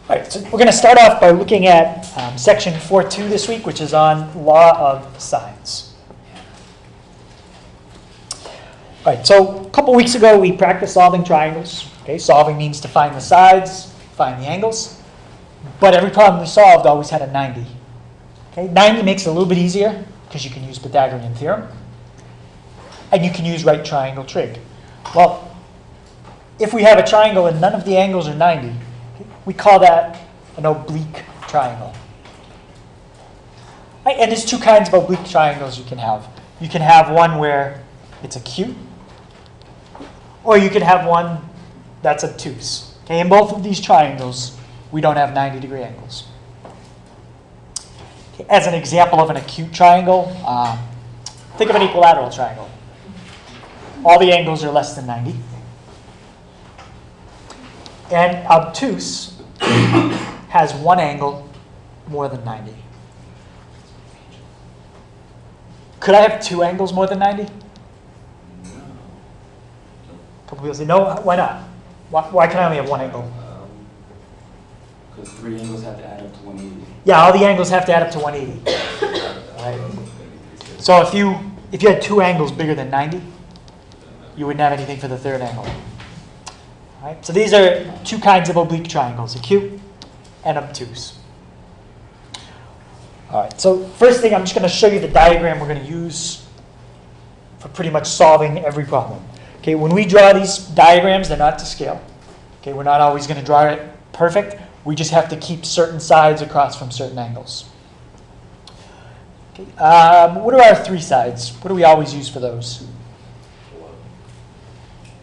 All right, so we're going to start off by looking at section 4.2 this week, which is on law of sines. All right, so a couple weeks ago we practiced solving triangles. Okay, solving means to find the sides, find the angles. But every problem we solved always had a 90. Okay, 90 makes it a little bit easier because you can use Pythagorean Theorem. And you can use right triangle trig. Well, if we have a triangle and none of the angles are 90, we call that an oblique triangle. Right, and there's two kinds of oblique triangles you can have. You can have one where it's acute, or you can have one that's obtuse. Okay, in both of these triangles, we don't have 90-degree angles. Okay, as an example of an acute triangle, think of an equilateral triangle. All the angles are less than 90. And obtuse has one angle more than 90. Could I have two angles more than 90? A couple people say, no, why not? Why can I only have one angle? Because three angles have to add up to 180. Yeah, all the angles have to add up to 180. Right. So if you had two angles bigger than 90, you wouldn't have anything for the third angle. Right? So these are two kinds of oblique triangles, acute and obtuse. All right, so first thing, I'm just going to show you the diagram we're going to use for pretty much solving every problem. Okay, when we draw these diagrams, they're not to scale. Okay, we're not always going to draw it perfect. We just have to keep certain sides across from certain angles. Okay, what are our three sides? What do we always use for those?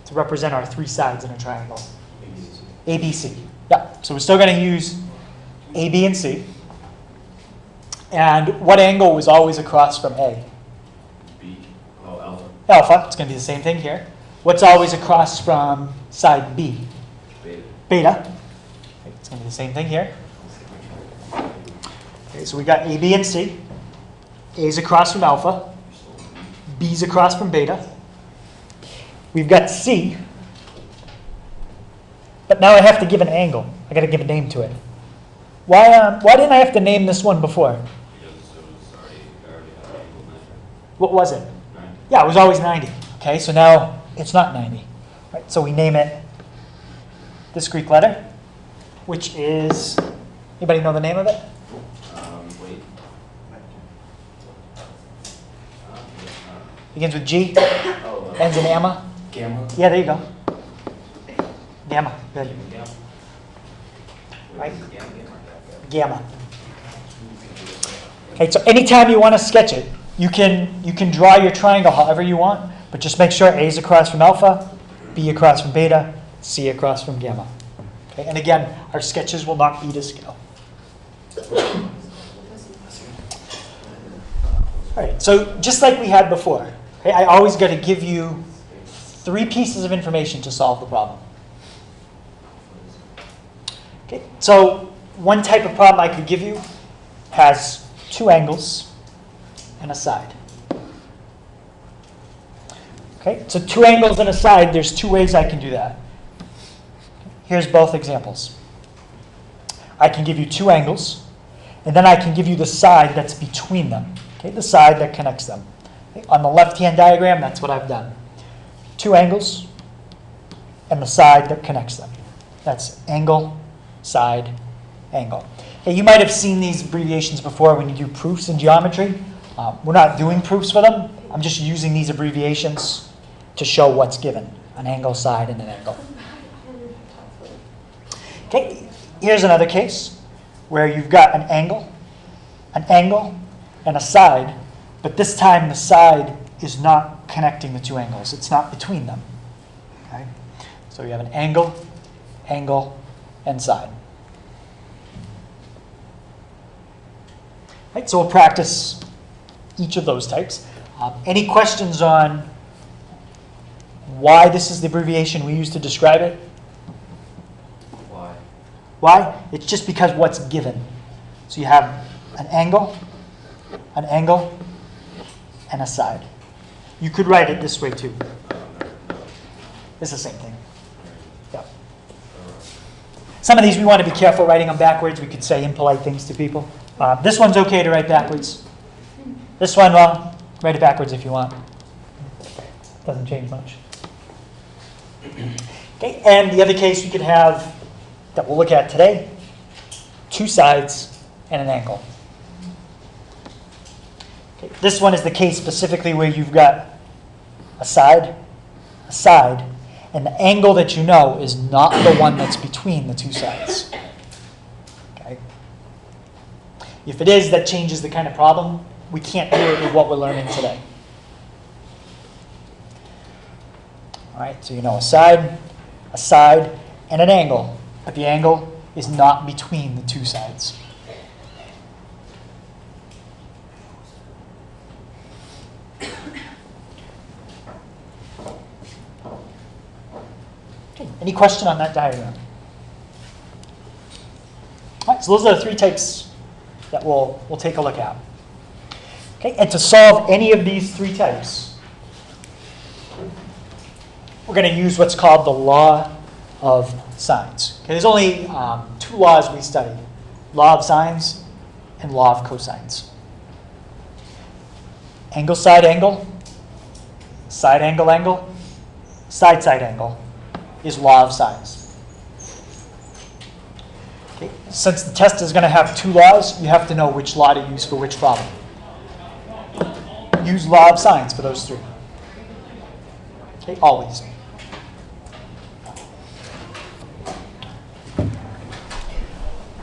To represent our three sides in a triangle. A, B, C. Yeah, so we're still going to use A, B, and C. And what angle was always across from A? B. Oh, alpha. Alpha. It's going to be the same thing here. What's always across from side B? Beta. Beta. It's going to be the same thing here. Okay, so we got A, B, and C. A's across from alpha. B's across from beta. We've got C. But now I have to give an angle. I got to give a name to it. Why didn't I have to name this one before? Because it was already had an angle measure. What was it? 90. Yeah, it was always 90. Okay, so now it's not 90. Right, so we name it this Greek letter, which is, anybody know the name of it? Wait. Begins with G, Oh, ends in gamma. Gamma. Yeah, there you go. Gamma, good. Gamma. Right? Gamma. Okay, so anytime you want to sketch it, you can draw your triangle however you want, but just make sure A is across from alpha, B across from beta, C across from gamma. Okay, and again, our sketches will not be to scale. All right, so just like we had before, okay, I always got to give you three pieces of information to solve the problem. Okay, so one type of problem I could give you has two angles and a side. Okay, so two angles and a side, there's two ways I can do that. Here's both examples. I can give you two angles, and then I can give you the side that's between them. Okay, the side that connects them. Okay, on the left-hand diagram, that's what I've done. Two angles and the side that connects them. That's angle, side, angle. Okay, you might have seen these abbreviations before when you do proofs in geometry. We're not doing proofs for them. I'm just using these abbreviations to show what's given, an angle, side, and an angle. Okay, here's another case where you've got an angle, and a side, but this time the side is not connecting the two angles. It's not between them. Okay? So you have an angle, and side. Right, so we'll practice each of those types. Any questions on why this is the abbreviation we use to describe it? Why? Why? It's just because what's given. So you have an angle, and a side. You could write it this way too. It's the same thing. Yeah. Some of these we want to be careful writing them backwards. We could say impolite things to people. This one's okay to write backwards. This one, well, write it backwards if you want. Doesn't change much. Okay, and the other case we could have that we'll look at today, two sides and an angle. Okay, this one is the case specifically where you've got a side, and the angle that you know is not the one that's between the two sides. Okay? If it is, that changes the kind of problem. We can't do it with what we're learning today. All right, so you know a side, and an angle, but the angle is not between the two sides. Okay, any question on that diagram? All right, so those are the three types that we'll take a look at. Okay, and to solve any of these three types, we're going to use what's called the law of sines. Okay, there's only two laws we study: law of sines and law of cosines. Angle, side, angle, side, angle, side, angle is law of sines. Okay, since the test is going to have two laws, you have to know which law to use for which problem. Use law of sines for those three. Okay, always.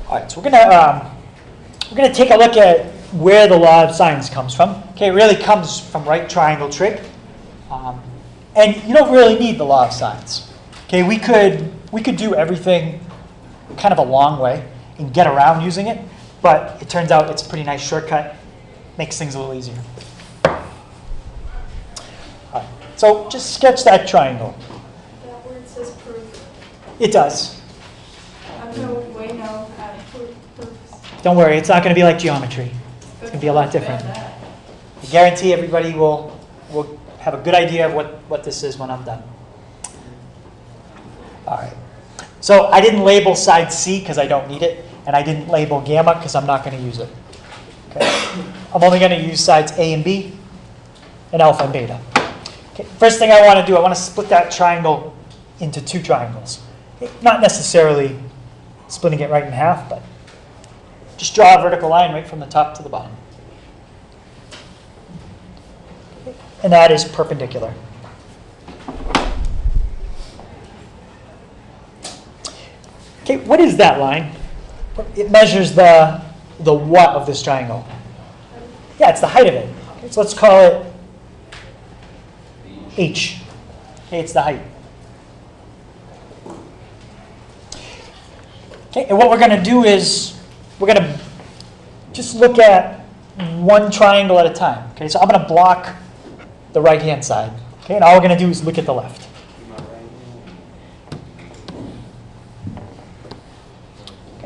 All right, so we're gonna take a look at where the law of sines comes from. Okay, it really comes from right triangle trig, and you don't really need the law of sines. Okay, we could do everything kind of a long way and get around using it, but it turns out it's a pretty nice shortcut, makes things a little easier. All right, so just sketch that triangle. That word says proof. It does. Proofs. Don't worry, it's not going to be like geometry. It's going to be a lot different. I guarantee everybody will have a good idea of what this is when I'm done. All right. So I didn't label side C because I don't need it, and I didn't label gamma because I'm not going to use it. Okay. I'm only going to use sides A and B, and alpha and beta. Okay. First thing I want to do, I want to split that triangle into two triangles. Okay. Not necessarily splitting it right in half, but just draw a vertical line right from the top to the bottom. Okay. And that is perpendicular. Okay, what is that line? It measures the what of this triangle? Yeah, it's the height of it. Okay, so let's call it H. Okay, it's the height. Okay, and what we're going to do is we're going to just look at one triangle at a time. Okay, so I'm going to block the right-hand side. Okay, and all we're going to do is look at the left.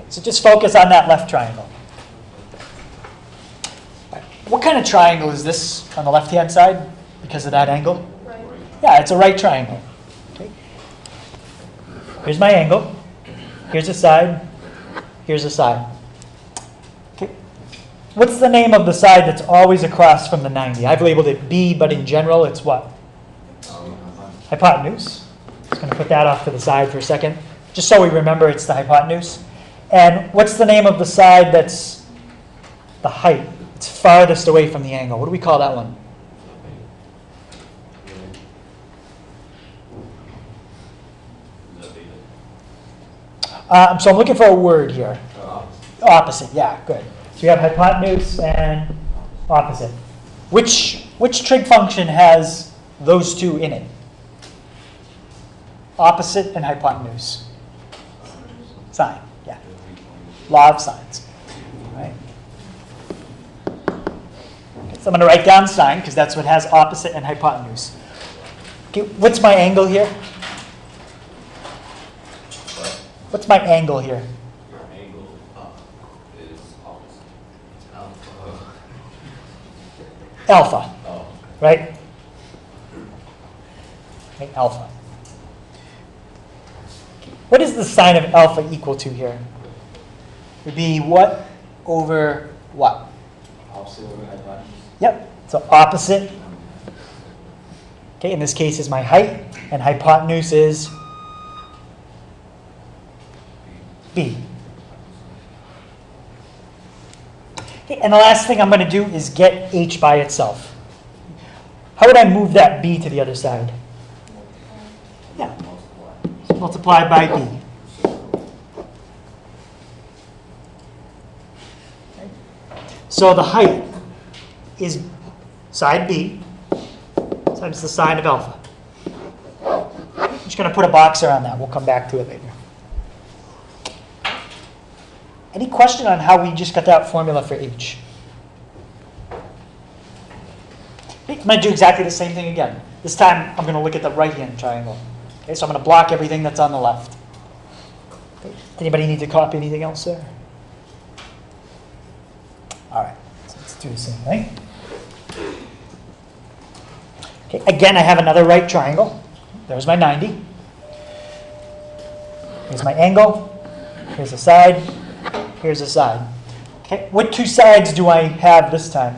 So just focus on that left triangle. Right. What kind of triangle is this on the left-hand side because of that angle? Right. Yeah, it's a right triangle. Okay. Here's my angle. Here's a side. Here's a side. Okay. What's the name of the side that's always across from the 90? I've labeled it B, but in general it's what? Hypotenuse. Just going to put that off to the side for a second, just so we remember it's the hypotenuse. And what's the name of the side that's the height? It's farthest away from the angle. What do we call that one? So I'm looking for a word here. Opposite, yeah, good. So you have hypotenuse and opposite. Which trig function has those two in it? Opposite and hypotenuse. Sine, yeah. Law of sines. Right. Okay, so I'm going to write down sine because that's what has opposite and hypotenuse. Okay, what's my angle here? What's my angle here? Your angle is opposite. Alpha. Oh. Right? Okay, alpha. What is the sine of alpha equal to here? It would be what over what? Opposite over hypotenuse. Yep, so opposite. Okay, in this case is my height, and hypotenuse is b. Okay, and the last thing I'm going to do is get h by itself. How would I move that b to the other side? Yeah, multiply by b. So the height is side b times the sine of alpha. I'm just going to put a box around that. We'll come back to it later. Any question on how we just got that formula for h? Okay, I'm going to do exactly the same thing again. This time, I'm going to look at the right-hand triangle. Okay, so I'm going to block everything that's on the left. Okay, anybody need to copy anything else there? All right, so let's do the same thing. Okay, again, I have another right triangle. There's my 90. Here's my angle. Here's a side. Here's a side. Okay, what two sides do I have this time?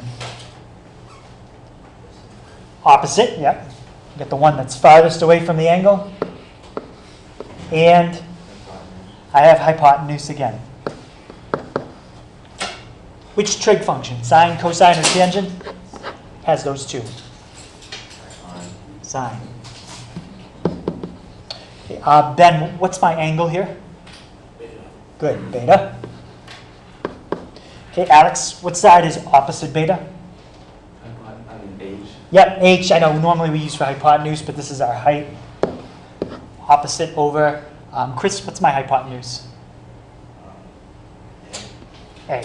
Opposite, yeah. Get the one that's farthest away from the angle. And I have hypotenuse again. Which trig function? Sine, cosine, or tangent? Has those two. Sine. Okay, Ben, what's my angle here? Good, beta. Okay, Alex, what side is opposite beta? I mean h. Yep, h, I know normally we use for hypotenuse, but this is our height. Opposite over, Chris, what's my hypotenuse? A.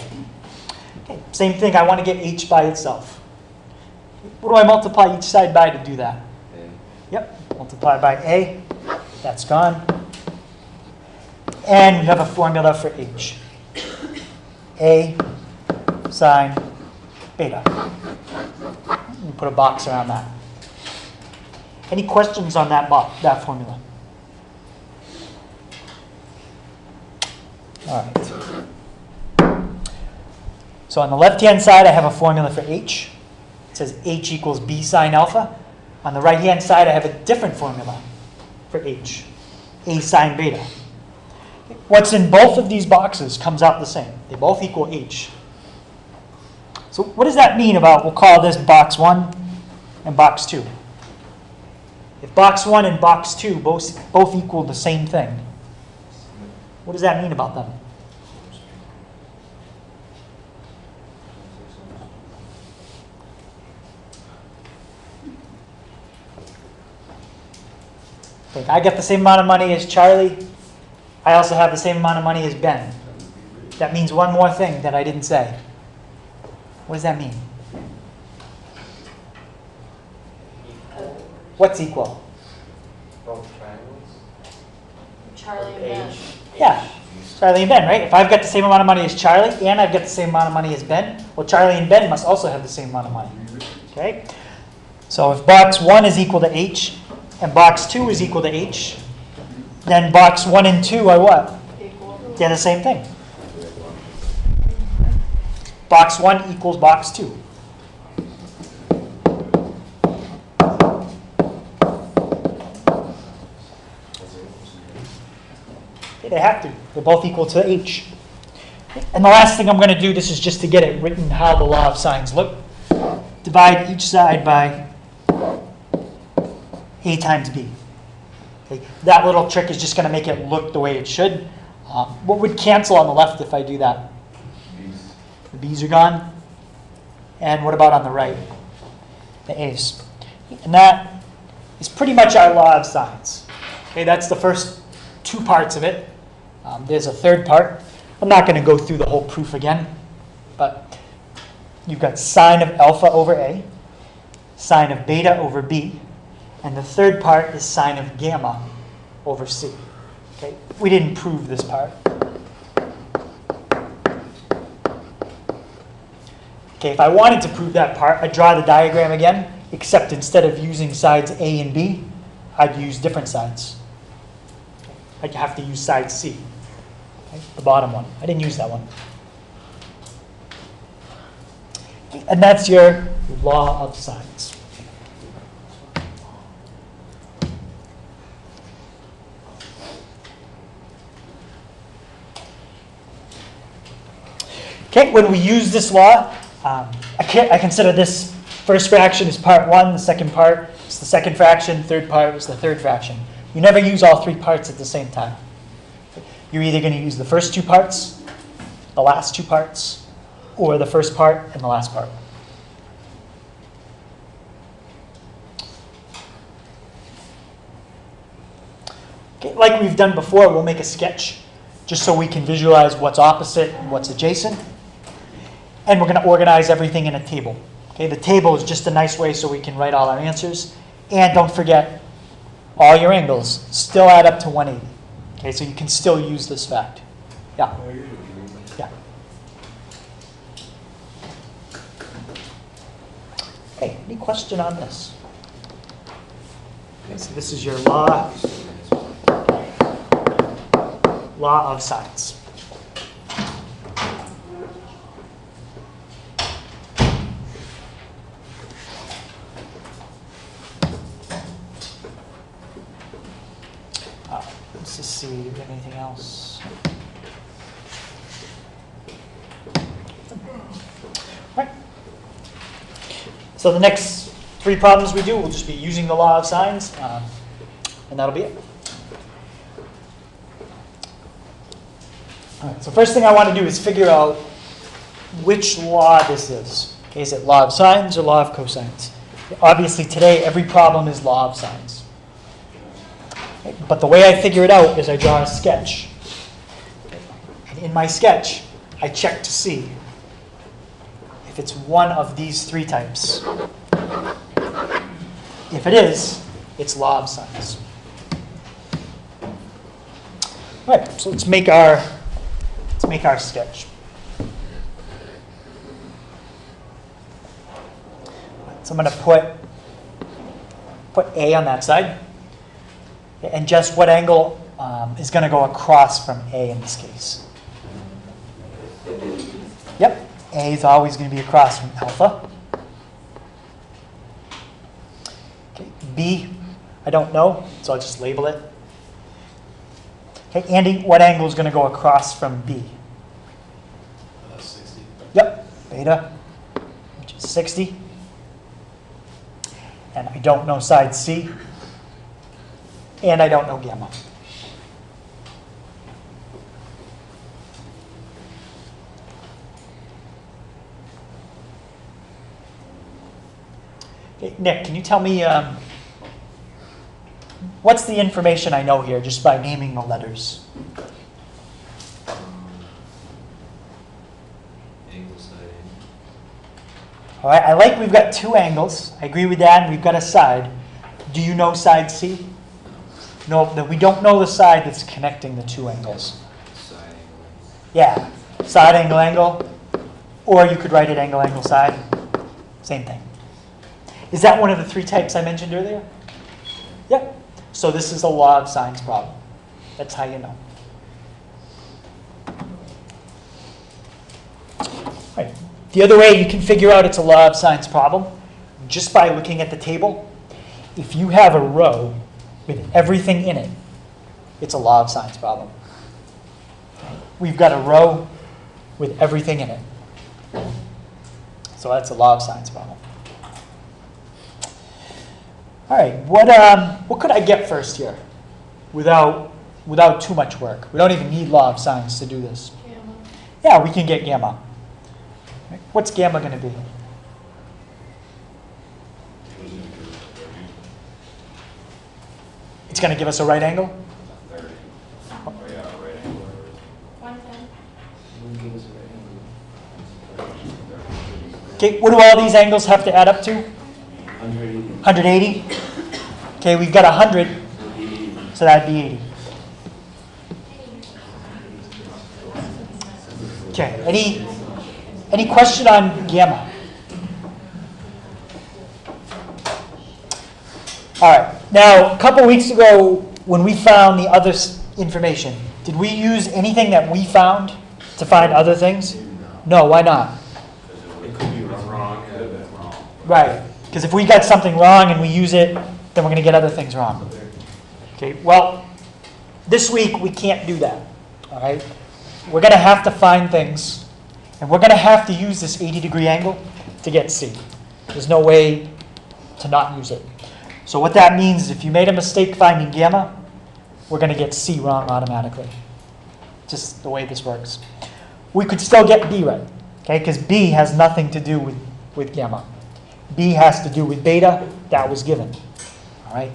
Okay, same thing, I want to get h by itself. What do I multiply each side by to do that? Yep, multiply by a, that's gone. And we have a formula for h. A sine beta. We put a box around that. Any questions on that that formula? All right. So on the left-hand side, I have a formula for h. It says h equals b sine alpha. On the right-hand side, I have a different formula for h, a sine beta. What's in both of these boxes comes out the same. They both equal h. So what does that mean about, we'll call this box 1 and box 2. If box 1 and box 2 both equal the same thing, what does that mean about them? Like, I get the same amount of money as Charlie. I also have the same amount of money as Ben. That means one more thing that I didn't say. What does that mean? What's equal? Both triangles. Charlie and Ben. Yeah, Charlie and Ben, right? If I've got the same amount of money as Charlie and I've got the same amount of money as Ben, well, Charlie and Ben must also have the same amount of money. Okay? So if box 1 is equal to h and box 2 is equal to h, then box 1 and 2 are what? Equal. They're the same thing. Box 1 equals box 2. Okay, they have to. They're both equal to h. And the last thing I'm going to do, this is just to get it written how the law of sines look. Divide each side by a times b. Okay, that little trick is just going to make it look the way it should. What would cancel on the left if I do that? The b's are gone. And what about on the right? The a's. And that is pretty much our law of sines. Okay, that's the first two parts of it. There's a third part. I'm not going to go through the whole proof again, but you've got sine of alpha over a, sine of beta over b, and the third part is sine of gamma over c. Okay, we didn't prove this part. Okay, if I wanted to prove that part, I'd draw the diagram again, except instead of using sides A and B, I'd use different sides. I have to use side C, okay? The bottom one. I didn't use that one. And that's your law of sines. Okay, when we use this law, I consider this first fraction is part 1, the second part is the second fraction, third part is the third fraction. You never use all 3 parts at the same time. You're either going to use the first 2 parts, the last 2 parts, or the first part and the last part. Okay, like we've done before, we'll make a sketch just so we can visualize what's opposite and what's adjacent. And we're going to organize everything in a table. Okay, the table is just a nice way so we can write all our answers. And don't forget, all your angles still add up to 180. Okay, so you can still use this fact. Yeah. Yeah. Hey, any question on this? Okay, so this is your law of sines. Let's just see, do we have anything else? All right. So the next 3 problems we do, we'll just be using the law of sines, and that'll be it. All right, so first thing I want to do is figure out which law this is. Okay, is it law of sines or law of cosines? Obviously today every problem is law of sines. Okay, but the way I figure it out is I draw a sketch. And in my sketch, I check to see if it's one of these 3 types. If it is, it's law of sines. All right, so let's make our sketch. So I'm going to put A on that side. And just what angle is going to go across from A in this case? Yep, A is always going to be across from alpha. Okay, B, I don't know, so I'll just label it. Okay, Andy, what angle is going to go across from B? 60. Yep, beta, which is 60. And I don't know side C. And I don't know gamma. Okay, Nick, can you tell me what's the information I know here just by naming the letters? Angle side. All right, I like we've got 2 angles. I agree with that, and we've got a side. Do you know side C? No, we don't know the side that's connecting the 2 angles. Side angle. Yeah, side angle, or you could write it angle, side. Same thing. Is that one of the 3 types I mentioned earlier? Yep. So this is a law of sines problem. That's how you know. Right. The other way you can figure out it's a law of sines problem, just by looking at the table. If you have a row with everything in it, it's a law of sines problem. We've got a row with everything in it. So that's a law of sines problem. All right, what could I get first here without too much work? We don't even need law of sines to do this. Gamma. Yeah, we can get gamma. What's gamma going to be? It's going to give us a right angle? 30. Oh yeah, right angle. 110. Okay, what do all these angles have to add up to? 180. 180? Okay, we've got 100, so that'd be 80. Okay, any question on gamma? All right, now a couple weeks ago when we found the other information. Did we use anything that we found to find other things? No, why not? It could be wrong, it could be wrong. Right, because if we got something wrong and we use it, then we're going to get other things wrong. Okay, well, this week we can't do that, all right? We're going to have to find things, and we're going to have to use this 80-degree angle to get C. There's no way to not use it. So what that means is if you made a mistake finding gamma, we're going to get C wrong automatically. Just the way this works. We could still get B right, okay? Because B has nothing to do with gamma. B has to do with beta. That was given, all right?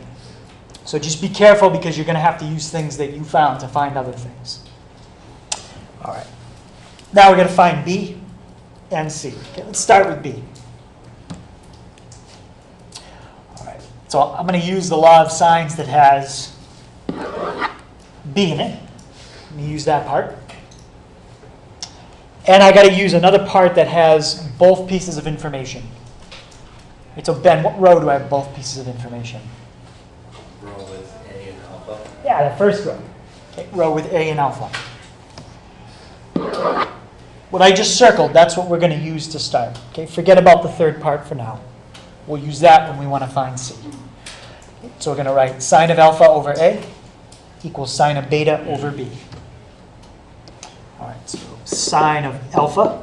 So just be careful because you're going to have to use things that you found to find other things. All right. Now we're going to find B and C. Okay, let's start with B. All right. So I'm going to use the law of sines that has B in it. Let me use that part. And I got to use another part that has both pieces of information. Okay, so Ben, what row do I have both pieces of information? Row with A and alpha. Yeah, the first row. Okay, row with A and alpha. What I just circled, that's what we're going to use to start. Okay, forget about the third part for now. We'll use that when we want to find C. Okay, so we're going to write sine of alpha over A equals sine of beta over B. All right, so sine of alpha,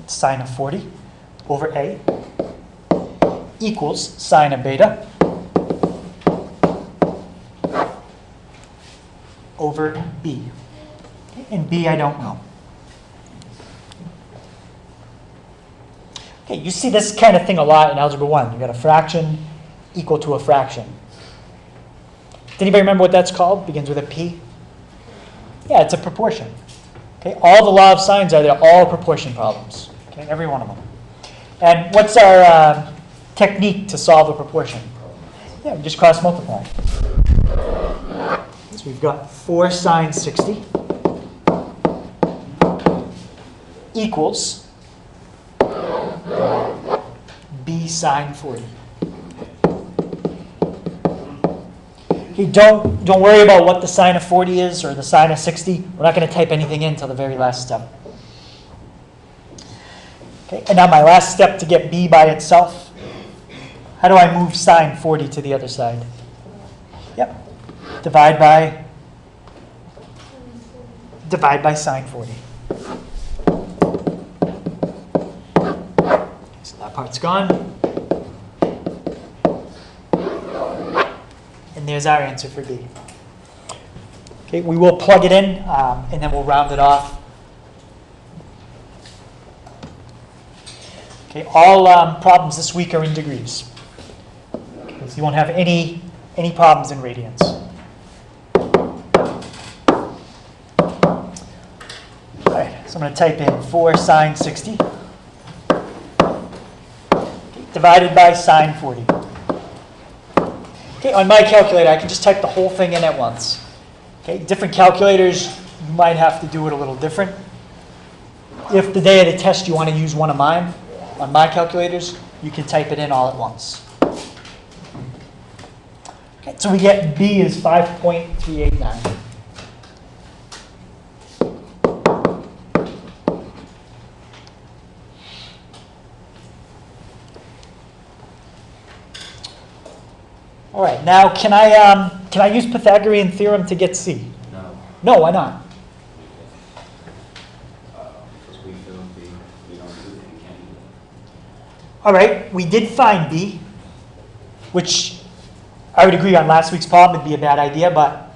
sine of 40 over A equals sine of beta over B. And B I don't know. Okay, you see this kind of thing a lot in Algebra 1. You've got a fraction equal to a fraction. Does anybody remember what that's called? Begins with a P? Yeah, it's a proportion. Okay, all the law of sines are, they're all proportion problems. Okay, every one of them. And what's our technique to solve a proportion? Yeah, we just cross multiply. So we've got 4 sine 60 equals B sine 40. Okay, don't worry about what the sine of 40 is or the sine of 60. We're not going to type anything in until the very last step. Okay, and now my last step to get B by itself. How do I move sine 40 to the other side? Yep. Divide by sine 40. So that part's gone. And there's our answer for B. Okay, we will plug it in, and then we'll round it off. Okay, all problems this week are in degrees. Okay, so you won't have any problems in radians. All right, so I'm going to type in 4 sine 60 divided by sine 40. Okay, on my calculator, I can just type the whole thing in at once. Okay, different calculators, you might have to do it a little different. If the day of the test you want to use one of mine, on my calculators, you can type it in all at once. Okay, so we get B is 5.389. All right, now can I use Pythagorean Theorem to get C? No. No, why not? Because we feel B, we don't do it, we can't do it. All right, we did find B, which I would agree on last week's problem would be a bad idea, but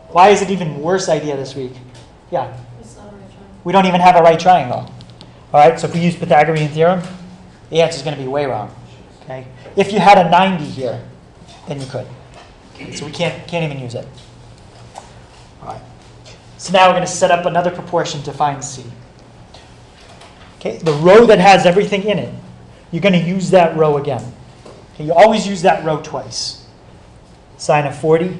why is it even worse idea this week? Yeah, It's not a right triangle. we don't even have a right triangle. All right, so if we use Pythagorean Theorem, the answer is going to be way wrong. Okay, if you had a 90 here, then you could. Okay, so we can't even use it. All right. So now we're going to set up another proportion to find C. Okay, the row that has everything in it, you're going to use that row again. Okay, you always use that row twice. Sine of 40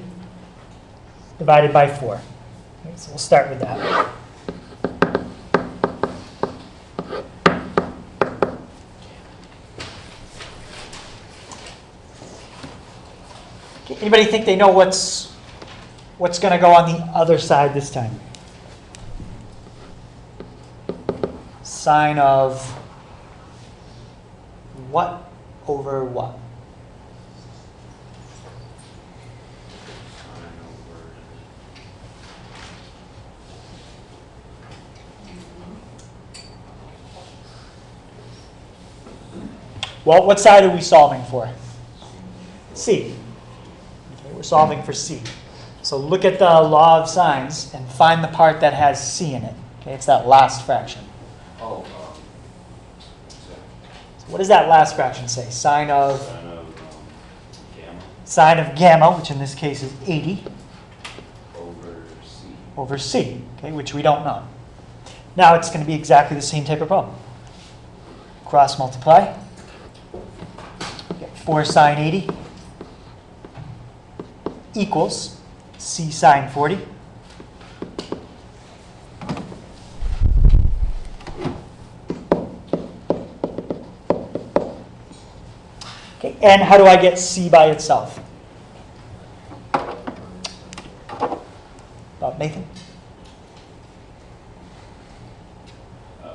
divided by 4. Okay, so we'll start with that. Okay, anybody think they know what's What's going to go on the other side this time? Sine of what over what? Well, what side are we solving for? C. Okay, we're solving for C. So look at the law of sines and find the part that has C in it. Okay, it's that last fraction. Oh, So what does that last fraction say? Sine of gamma sine of gamma, which in this case is 80, over C. over C, okay, which we don't know. Now it's going to be exactly the same type of problem. Cross multiply. Get 4 sine 80 equals C sine 40. Okay, and how do I get C by itself? Nathan? I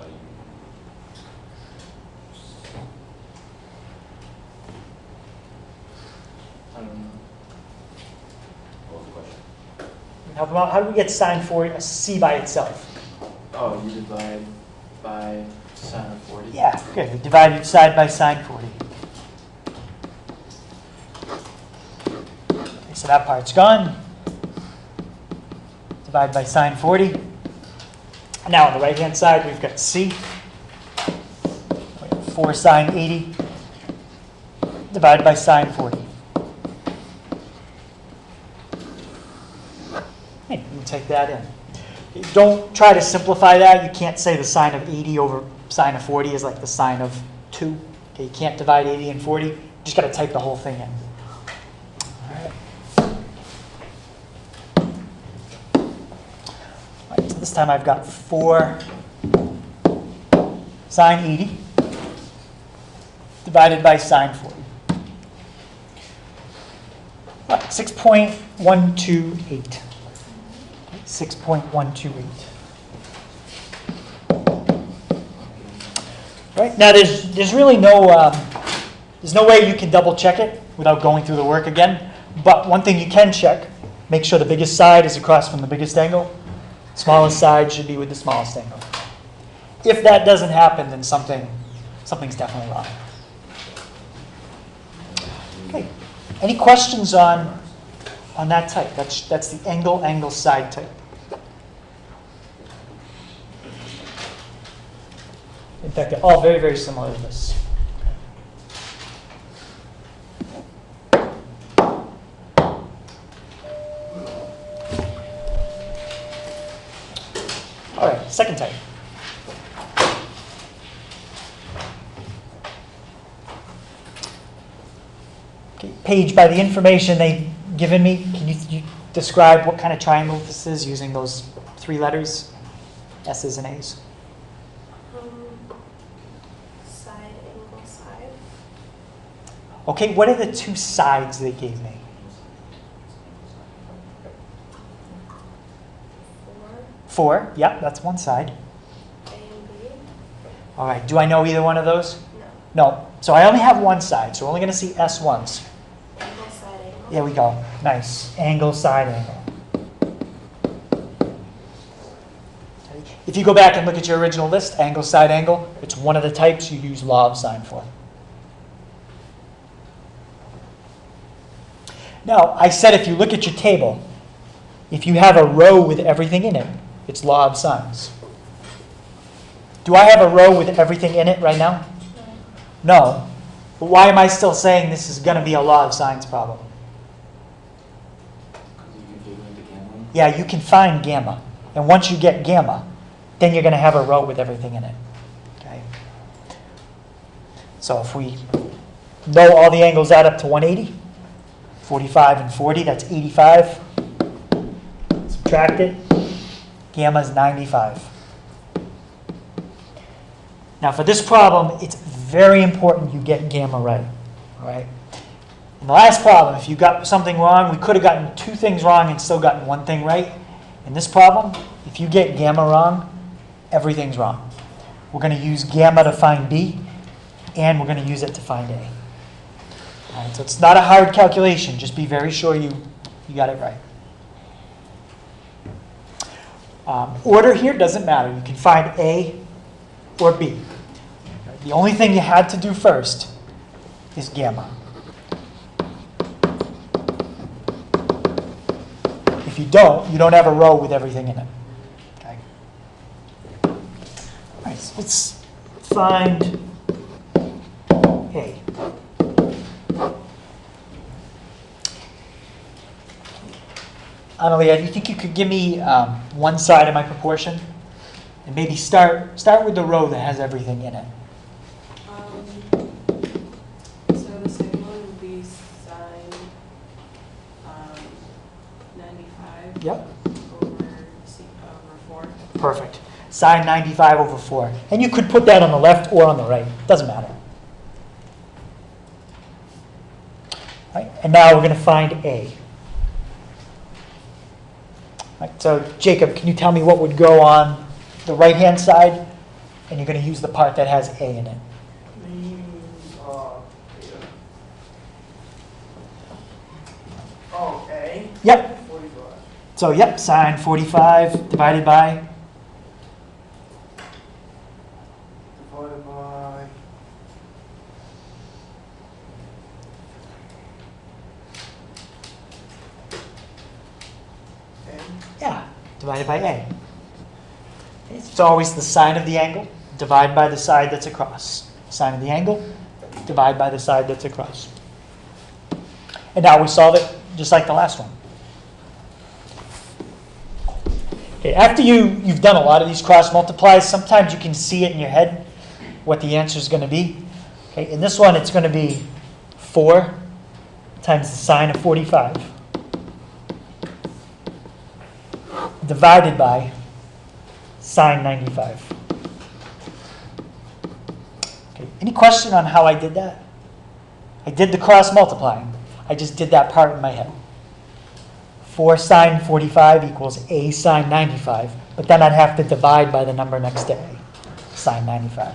don't know. What was the question? How do we get sine 40, C by itself? Oh, you divide by sine of 40? Yeah, good. We divide each side by sine 40. Okay, so that part's gone. Divide by sine 40. Now on the right-hand side, we've got C. 4 sine 80. Divided by sine 40. Hey, you can take that in. Don't try to simplify that. You can't say the sine of 80 over sine of 40 is like the sine of 2. Okay, you can't divide 80 and 40. You just got to type the whole thing in. All right, so this time I've got 4 sine 80 divided by sine 40. All right, 6.128. 6.128. Right, now there's really no there's no way you can double check it without going through the work again. But one thing you can check: make sure the biggest side is across from the biggest angle. Smallest side should be with the smallest angle. If that doesn't happen, then something's definitely wrong. Okay. Any questions on that type? That's the angle side type. In fact, they're all very, very similar to this. All right, second type. Okay, Paige, by the information they've given me, can you describe what kind of triangle this is using those 3 letters, S's and A's? Side, angle, side. Okay, what are the 2 sides they gave me? 4. 4, yeah, that's one side. A and B. All right, do I know either one of those? No. No, so I only have one side, so we're only going to see S1s. Angle, side, angle. There we go, nice, angle, side angle. Okay. If you go back and look at your original list, angle, side angle, it's one of the types you use law of sine for. Now, I said if you look at your table, if you have a row with everything in it, it's law of sines. Do I have a row with everything in it right now? No. But why am I still saying this is going to be a law of sines problem? Because you can figure out the gamma. Yeah, you can find gamma. And once you get gamma, then you're going to have a row with everything in it. Okay. So if we know all the angles add up to 180, 45 and 40, that's 85. Subtract it, gamma is 95. Now for this problem, it's very important you get gamma right. All right? In the last problem, if you got something wrong, we could have gotten 2 things wrong and still gotten 1 thing right. In this problem, if you get gamma wrong, everything's wrong. We're going to use gamma to find B, and we're going to use it to find A. All right, so it's not a hard calculation. Just be very sure you got it right. Order here doesn't matter. You can find A or B. The only thing you had to do first is gamma. If you don't have a row with everything in it. Okay. All right, so let's find A. Annalia, do you think you could give me one side of my proportion? And maybe start with the row that has everything in it. So the second one would be sine 95 Yep. over 4. Perfect. Sine 95 over 4. And you could put that on the left or on the right. Doesn't matter. All right, and now we're going to find A. All right, so Jacob, can you tell me what would go on the right-hand side? And you're going to use the part that has A in it. A. Yep. 45. So, yep, sine 45 divided by, Divided by. N. yeah, divided by A. It's always the sine of the angle, divide by the side that's across. Sine of the angle, divide by the side that's across. And now we solve it just like the last one. Okay, after you've done a lot of these cross multiplies, sometimes you can see it in your head what the answer is going to be. Okay, in this one, it's going to be 4 times the sine of 45 divided by sine 95. Okay, any question on how I did that? I did the cross multiplying. I just did that part in my head. 4 sine 45 equals A sine 95, but then I'd have to divide by the number next to A, sine 95.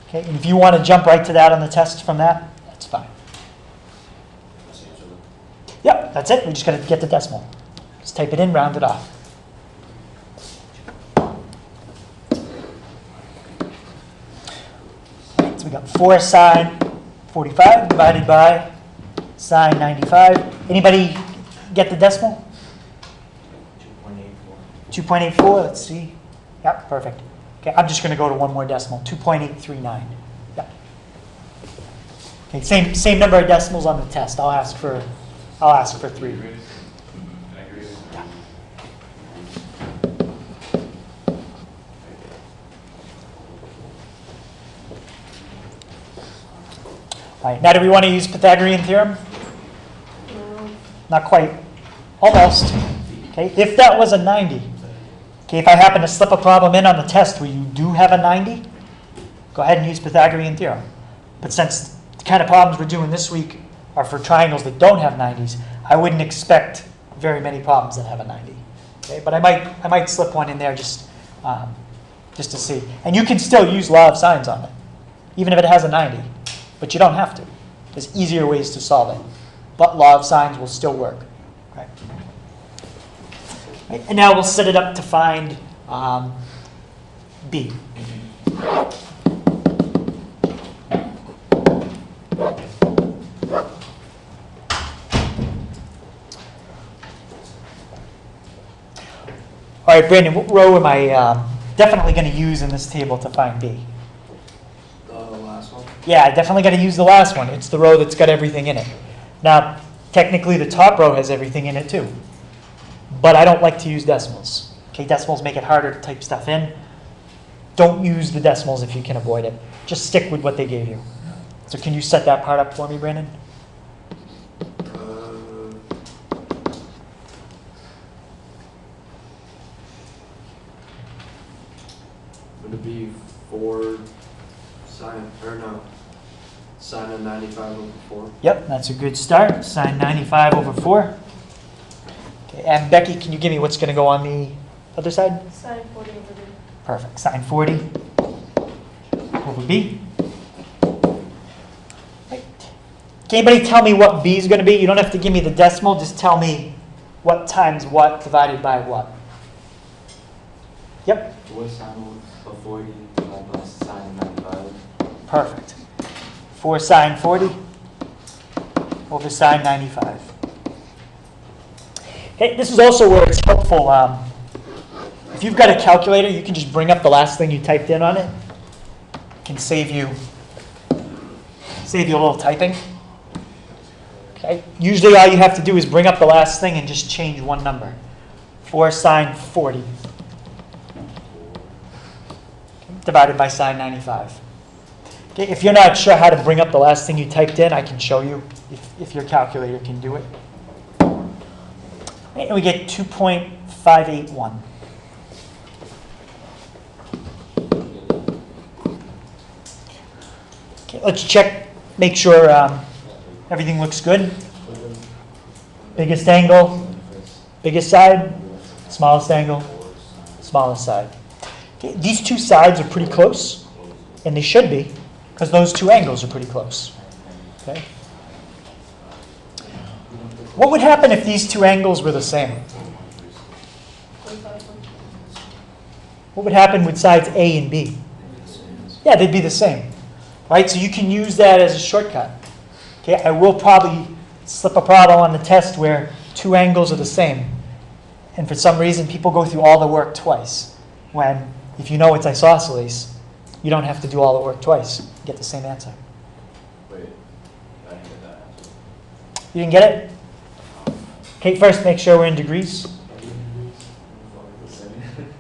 Okay, and if you want to jump right to that on the test from that, that's fine. That's the answer. Yep, that's it. We just got to get the decimal. Just type it in, round it off. Right, so we got 4 sine 45 divided by sine 95. Anybody get the decimal? 2.84. 2.84, let's see. Yep, perfect. Okay, I'm just going to go to one more decimal, 2.839. Yep. Okay, same number of decimals on the test. I'll ask for 3. All right, now do we want to use Pythagorean Theorem? No. Not quite. Almost. Okay, if that was a 90, okay, if I happen to slip a problem in on the test where you do have a 90, go ahead and use Pythagorean Theorem. But since the kind of problems we're doing this week are for triangles that don't have 90s, I wouldn't expect very many problems that have a 90. Okay, but I might slip one in there just to see. And you can still use law of sines on it, even if it has a 90. But you don't have to. There's easier ways to solve it. But law of sines will still work. Okay. Right, and now we'll set it up to find B. All right, Brandon, what row am I definitely going to use in this table to find B? The last one. Yeah, I definitely got to use the last one. It's the row that's got everything in it. Now, technically, the top row has everything in it too. But I don't like to use decimals. Okay, decimals make it harder to type stuff in. Don't use the decimals if you can avoid it. Just stick with what they gave you. So can you set that part up for me, Brandon? Would it be 4 sine, or no, Sine of 95 over 4. Yep, that's a good start. Sine 95 over 4. Okay, and Becky, can you give me what's going to go on the other side? Sine 40 over B. Perfect. Sine 40 over B. Right. Can anybody tell me what B is going to be? You don't have to give me the decimal. Just tell me what times what divided by what. Yep. 4 sine of 40 divided by sine of 95. Perfect. 4 sine 40 over sine 95. Hey, this is also where it's helpful. If you've got a calculator, you can just bring up the last thing you typed in on it. It can save you a little typing. Okay. Usually all you have to do is bring up the last thing and just change one number. 4 sine 40 divided by sine 95. Okay, if you're not sure how to bring up the last thing you typed in, I can show you if your calculator can do it. And we get 2.581. Okay, let's check, make sure everything looks good. Biggest angle, biggest side, smallest angle, smallest side. Okay, these two sides are pretty close, and they should be, because those two angles are pretty close. Okay? What would happen if these two angles were the same? What would happen with sides A and B? Yeah, they'd be the same. Right? So you can use that as a shortcut. Okay, I will probably slip a problem on the test where two angles are the same. And for some reason, people go through all the work twice. When, if you know it's isosceles, you don't have to do all the work twice. You get the same answer. Wait, I didn't get that answer. You didn't get it? Okay, first make sure we're in degrees.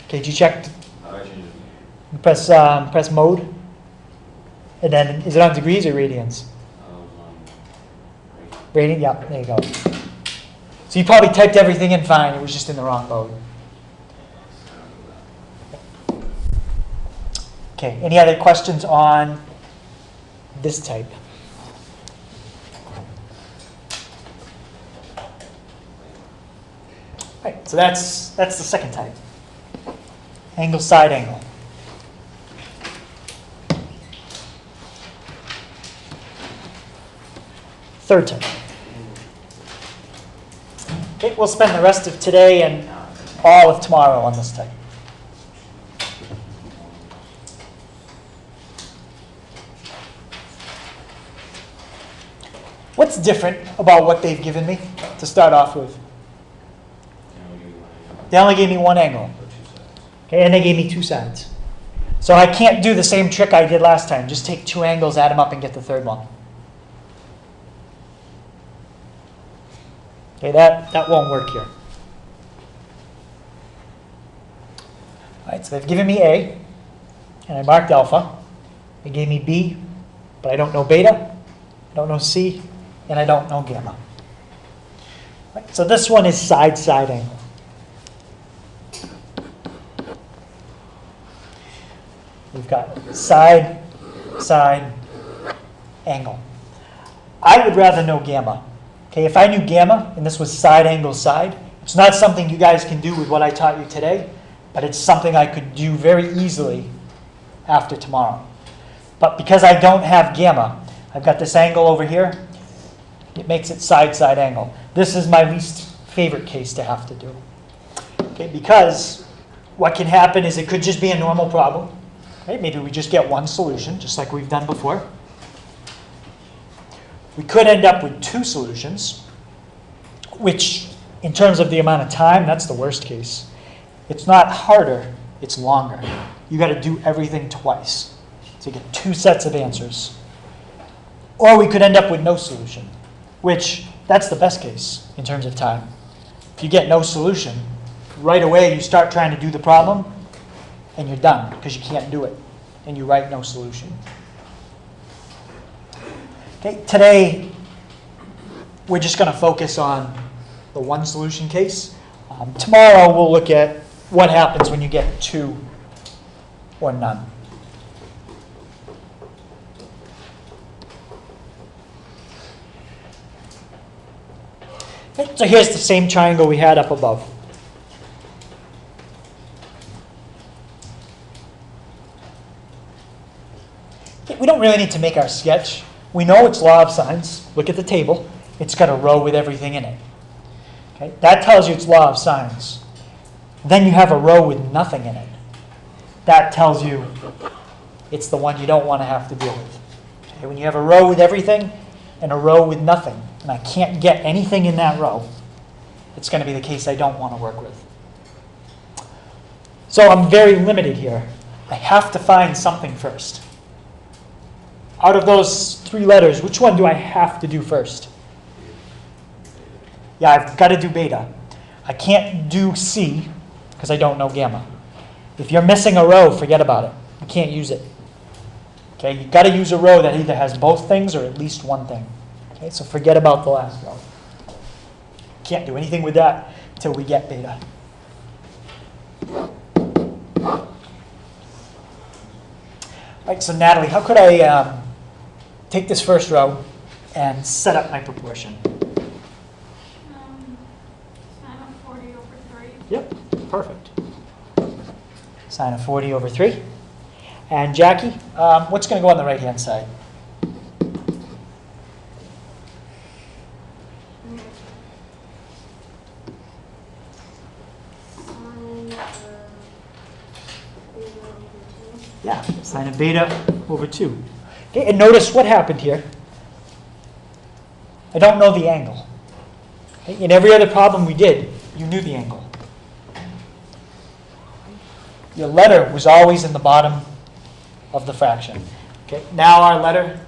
Okay, did you check? I changed it. Press mode. And then, is it on degrees or radians? Radian, yeah, there you go. So you probably typed everything in fine, it was just in the wrong mode. Okay, any other questions on this type? Right, so that's the second type. Angle, side angle. Third type. Okay, we'll spend the rest of today and all of tomorrow on this type. What's different about what they've given me to start off with? They only gave me one angle. Okay, and they gave me two sides. So I can't do the same trick I did last time. Just take two angles, add them up, and get the third one. Okay, that won't work here. All right, so they've given me A, and I marked alpha. They gave me B, but I don't know beta, I don't know C, and I don't know gamma. All right, so this one is side-side angle. We've got side, side, angle. I would rather know gamma. Okay, if I knew gamma, and this was side angle side, it's not something you guys can do with what I taught you today, but it's something I could do very easily after tomorrow. But because I don't have gamma, I've got this angle over here. It makes it side-side angle. This is my least favorite case to have to do. Okay, because what can happen is it could just be a normal problem. Right? Maybe we just get one solution, just like we've done before. We could end up with two solutions, which, in terms of the amount of time, that's the worst case. It's not harder, it's longer. You got to do everything twice to get two sets of answers. Or we could end up with no solution, which, that's the best case in terms of time. If you get no solution, right away you start trying to do the problem, and you're done because you can't do it, and you write no solution. Okay, today we're just going to focus on the one solution case. Tomorrow we'll look at what happens when you get two or none. Okay, so here's the same triangle we had up above. Okay, we don't really need to make our sketch. We know it's law of sines. Look at the table. It's got a row with everything in it. Okay, that tells you it's law of sines. Then you have a row with nothing in it. That tells you it's the one you don't want to have to deal with. Okay, when you have a row with everything and a row with nothing, and I can't get anything in that row, it's going to be the case I don't want to work with. So I'm very limited here. I have to find something first. Out of those three letters, which one do I have to do first? Yeah, I've got to do beta. I can't do C because I don't know gamma. If you're missing a row, forget about it. You can't use it. Okay, you've got to use a row that either has both things or at least one thing. Okay, so forget about the last row. Can't do anything with that until we get beta. All right, so Natalie, how could I take this first row and set up my proportion? Sine of 40 over 3. Yep, perfect. Sine of 40 over 3. And Jackie, what's going to go on the right-hand side? Yeah, sine of beta over 2. Okay, and notice what happened here. I don't know the angle. Okay, in every other problem we did, you knew the angle. Your letter was always in the bottom of the fraction. Okay, now our letter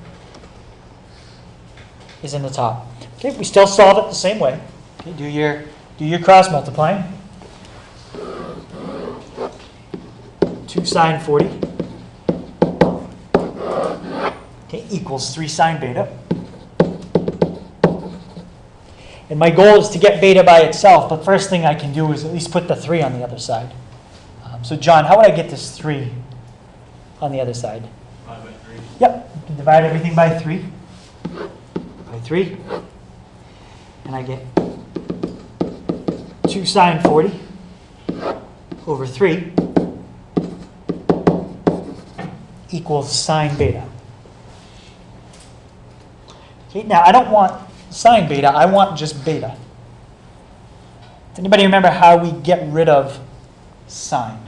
is in the top. Okay, we still solve it the same way. Okay, do your cross multiplying. 2 sine 40. Okay, equals 3 sine beta. And my goal is to get beta by itself, but first thing I can do is at least put the 3 on the other side. So John, how would I get this 3 on the other side? Divide by 3. Yep, you can divide everything by 3. By 3. And I get 2 sine 40 over 3 equals sine beta. Okay, now I don't want sine beta, I want just beta. Does anybody remember how we get rid of sine?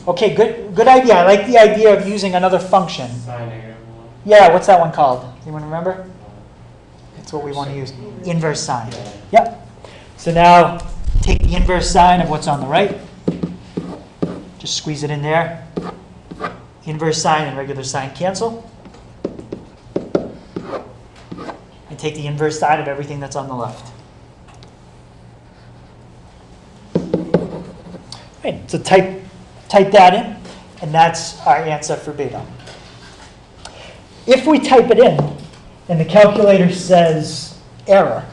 Okay, good idea. I like the idea of using another function. Sine negative 1. Yeah, what's that one called? Anyone remember? That's what we want to use. Inverse sine. Yep. So now take the inverse sine of what's on the right. Just squeeze it in there. Inverse sine and regular sine cancel. And take the inverse sine of everything that's on the left. Right, so type that in, and that's our answer for beta. If we type it in, and the calculator says error,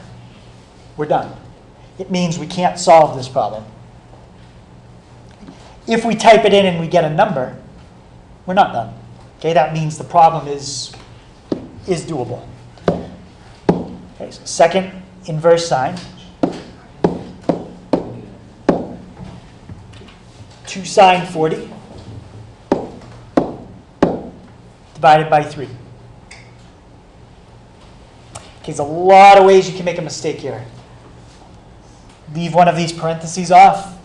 we're done. It means we can't solve this problem. If we type it in and we get a number, we're not done. Okay, that means the problem is doable. Okay, so second inverse sine. 2 sine 40 divided by 3. Okay, there's a lot of ways you can make a mistake here. Leave one of these parentheses off,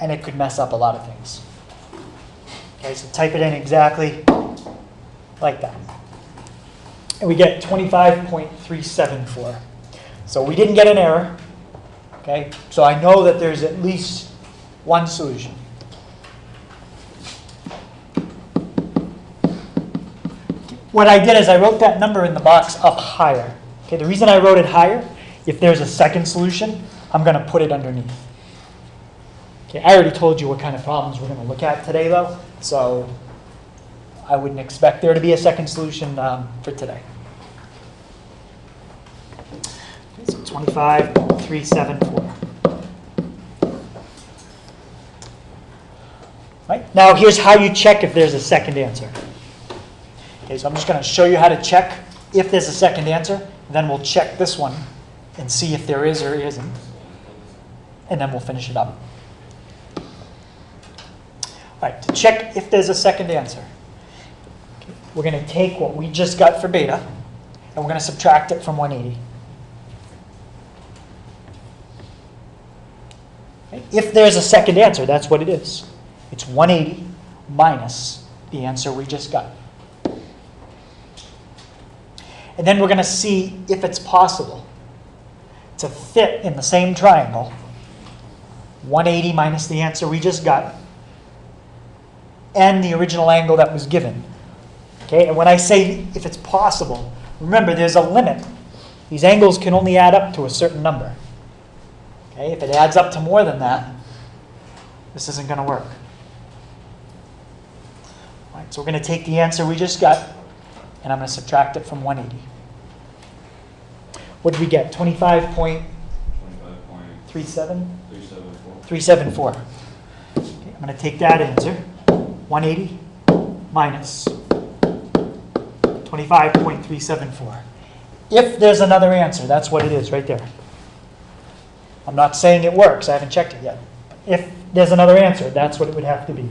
and it could mess up a lot of things. Okay, so type it in exactly like that. And we get 25.374. So we didn't get an error. Okay, so I know that there's at least one solution. What I did is I wrote that number in the box up higher. Okay, the reason I wrote it higher, if there's a second solution, I'm going to put it underneath. Okay, I already told you what kind of problems we're going to look at today, though, so I wouldn't expect there to be a second solution for today. Okay, so 25.374. Right, now here's how you check if there's a second answer. Okay, so I'm just going to show you how to check if there's a second answer, Then we'll check this one and see if there is or isn't. And then we'll finish it up. All right, to check if there's a second answer, we're going to take what we just got for beta, and we're going to subtract it from 180. Okay, if there's a second answer, that's what it is. It's 180 minus the answer we just got. And then we're going to see if it's possible to fit in the same triangle 180 minus the answer we just got and the original angle that was given. Okay, and when I say if it's possible, remember there's a limit. These angles can only add up to a certain number. Okay, if it adds up to more than that, this isn't going to work. All right, so we're going to take the answer we just got, and I'm going to subtract it from 180. What did we get? 25.37? 374. Okay, I'm going to take that answer, 180 minus 25.374. If there's another answer, that's what it is right there. I'm not saying it works. I haven't checked it yet. If there's another answer, that's what it would have to be.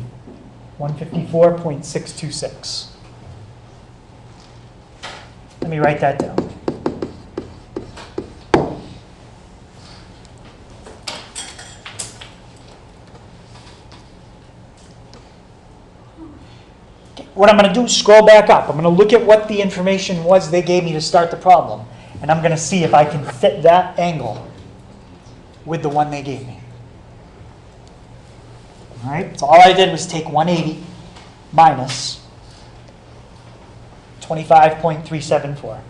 154.626. Let me write that down. What I'm going to do is scroll back up. I'm going to look at what the information was they gave me to start the problem. And I'm going to see if I can fit that angle with the one they gave me. All right, so all I did was take 180 minus 25.374.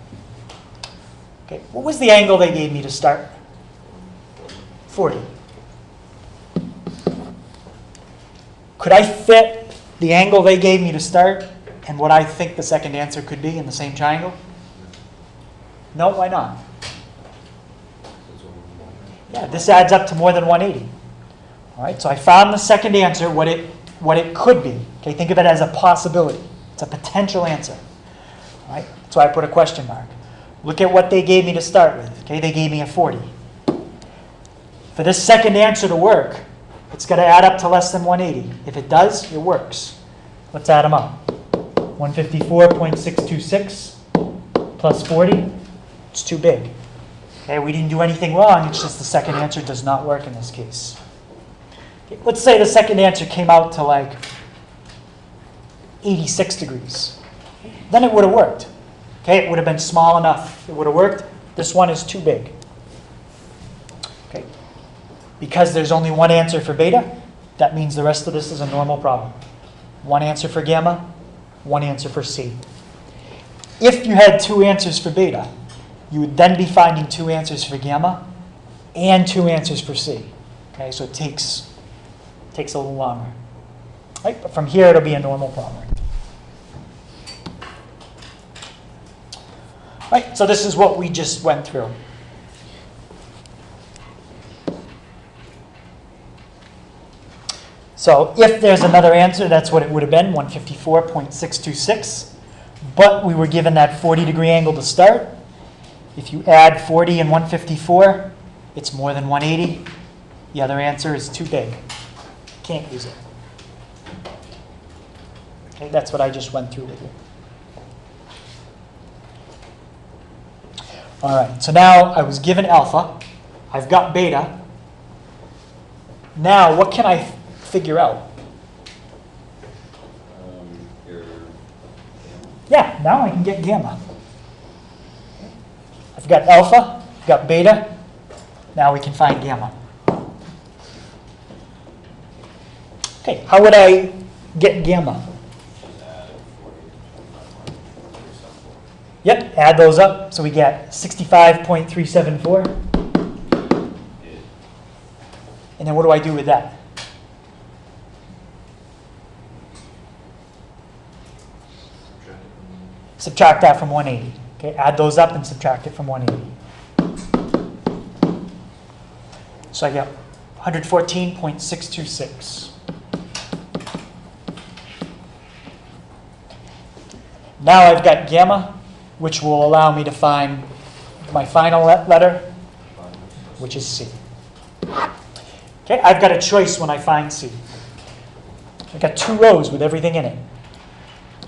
Okay, what was the angle they gave me to start? 40. Could I fit the angle they gave me to start and what I think the second answer could be in the same triangle? No, why not? Yeah, this adds up to more than 180. All right, so I found the second answer, what it could be. Okay, think of it as a possibility. It's a potential answer. All right, so I put a question mark. Look at what they gave me to start with. Okay, they gave me a 40. For this second answer to work, it's got to add up to less than 180. If it does, it works. Let's add them up. 154.626 plus 40. It's too big. Okay, we didn't do anything wrong. It's just the second answer does not work in this case. Okay, let's say the second answer came out to like 86 degrees. Then it would have worked. Okay, it would have been small enough. It would have worked. This one is too big. Okay. Because there's only one answer for beta, that means the rest of this is a normal problem. One answer for gamma, one answer for C. If you had two answers for beta, you would then be finding two answers for gamma and two answers for C. Okay, so it takes a little longer. Right? But from here, it'll be a normal problem. Right, so this is what we just went through. So if there's another answer, that's what it would have been, 154.626. But we were given that 40-degree angle to start. If you add 40 and 154, it's more than 180. The other answer is too big. Can't use it. Okay, that's what I just went through with you. All right, so now I was given alpha. I've got beta. Now, what can I figure out? Yeah, now I can get gamma. I've got alpha, I've got beta. Now we can find gamma. Okay, how would I get gamma? Yep, add those up. So we get 65.374. And then what do I do with that? Subtract that from 180. Okay, add those up and subtract it from 180. So I get 114.626. Now I've got gamma, which will allow me to find my final letter, which is C. Okay, I've got a choice when I find C. I've got 2 rows with everything in it.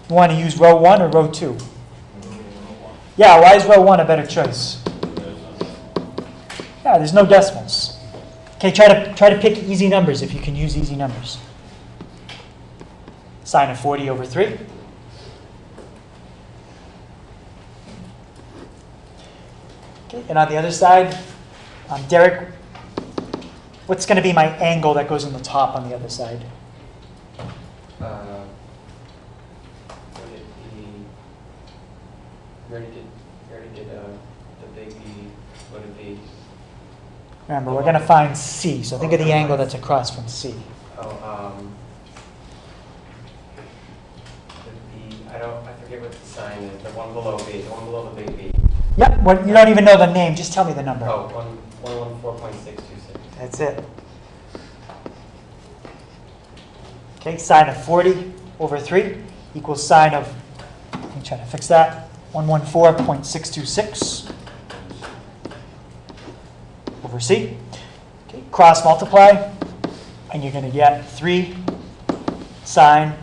You want to use row 1 or row 2? Yeah, why is row 1 a better choice? Yeah, there's no decimals. Okay, try to pick easy numbers if you can use easy numbers. Sine of 40 over 3. Okay, and on the other side, Derek, what's going to be my angle that goes in the top on the other side? Would it be, we already did the big B, would it be, Remember, we're going to find C, so think of the angle that's across from C. I forget what the sign is, the one below B, the one below the big B. Yep, well, you don't even know the name, just tell me the number. Oh, 114.626. That's it. Okay, sine of 40 over 3 equals sine of, let me try to fix that, 114.626 over C. Okay, cross multiply, and you're going to get 3 sine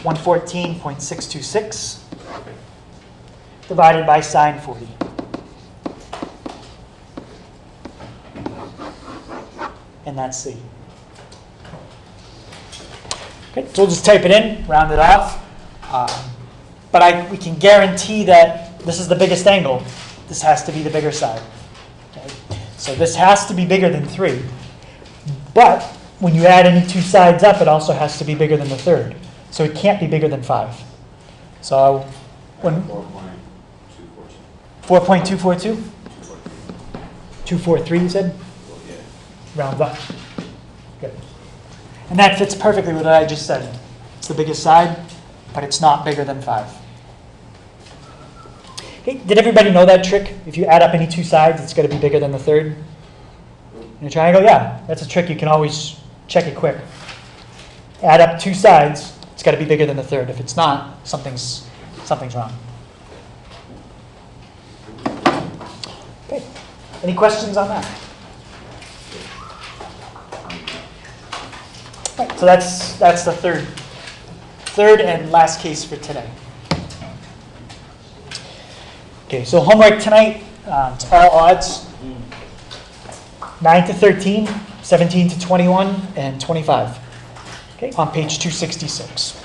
114.626 divided by sine 40. And that's C. Okay, so we'll just type it in, round it off. But we can guarantee that this is the biggest angle. This has to be the bigger side. Okay? So this has to be bigger than 3. But when you add any 2 sides up, it also has to be bigger than the third. So it can't be bigger than 5. So when 4.242? 243 you said? Round up. Good. And that fits perfectly with what I just said. It's the biggest side, but it's not bigger than 5. Okay, did everybody know that trick? If you add up any 2 sides, it's going to be bigger than the third? In a triangle? Yeah, that's a trick. You can always check it quick. Add up 2 sides, it's got to be bigger than the third. If it's not, something's wrong. Okay, any questions on that? Right, so that's the third and last case for today. Okay, so homework tonight, it's all odds. 9 to 13, 17 to 21, and 25. Okay, on page 266.